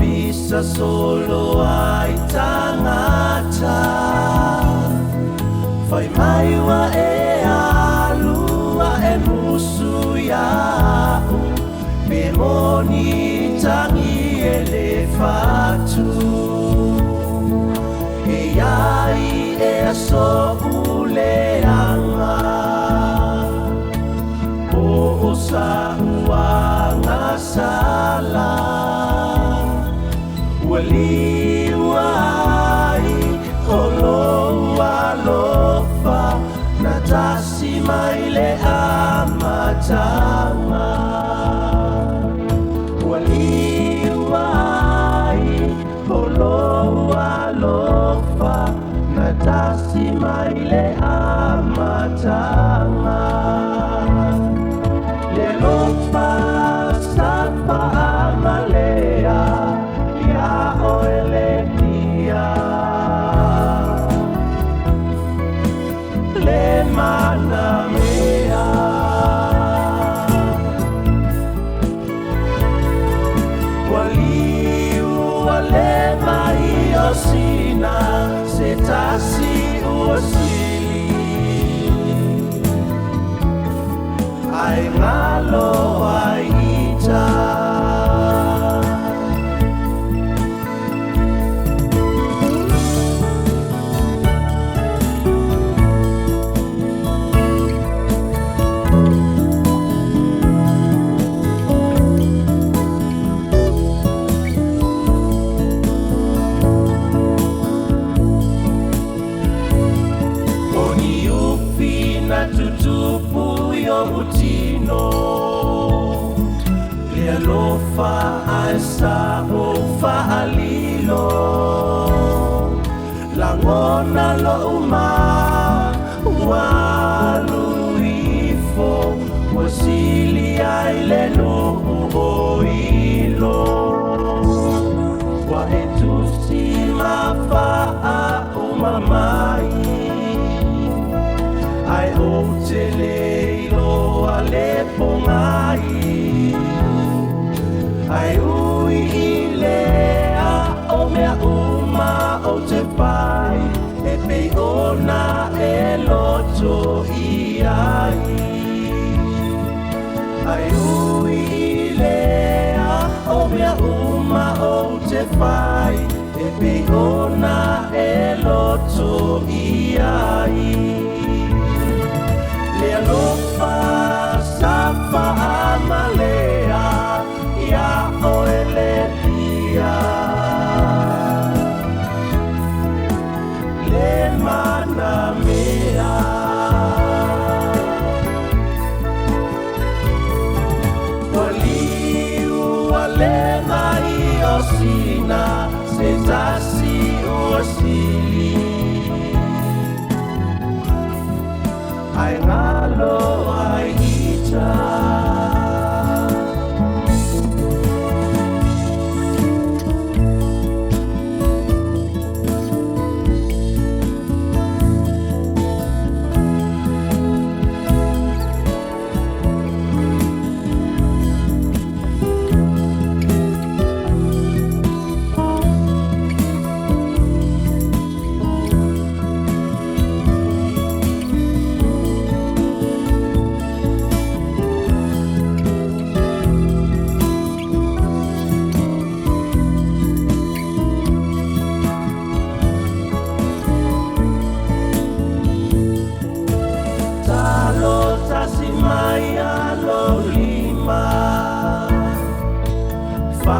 bisa solo ai tangata fai mai wa e alua e musu ya be moni tangi ele fatu e ai e so uleanga o sa uanga sala wali wai holo walofa natasi maile amatanga wali wai holo walofa natasi maile amatanga lelofa sapa amalea ya oeletia le mana mea waliu wale mai osina setasi uosili ai ngalo ai ita tutupu yo utino le lofa aisa ofa alilo langona lo uma waluifo wasili aile no oilo wa etusi mafaa umamai ai oteleilo alepo ngai ai ui ilea o mea uma o te pai e pei ona e loto i ai ai ui ilea o mea uma o te pai e pei ona e loto i ai le alofa sapa amalea ya oeletia le mana mea waliu wale mai osina setasi uosili ai ngalo ai ita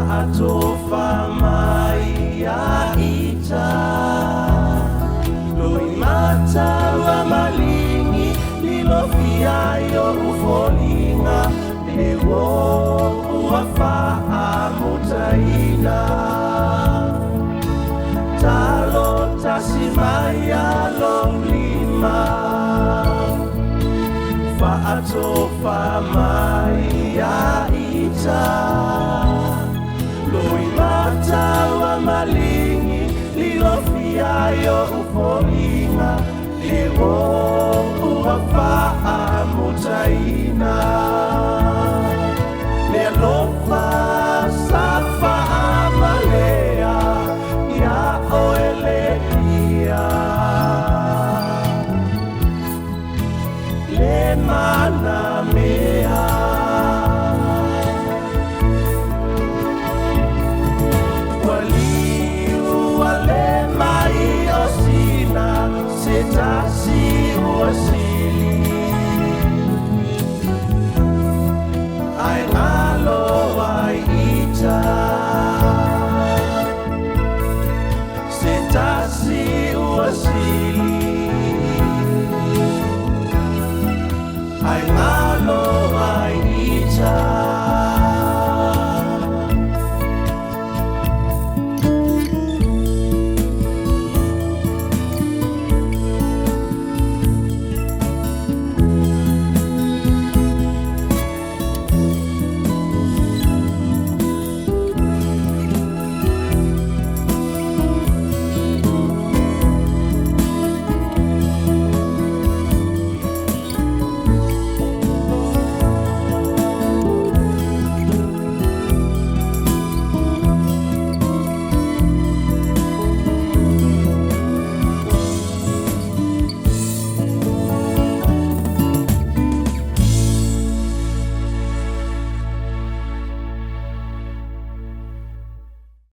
Fa'atofa mai ya ita loi mata wa malingi lilofia yo ufolinga lewo uafa'a mutaina talo tasimaya lolima fa'atofa mai ya ita loi mata wa malingi lilofia yo ufolinga lewo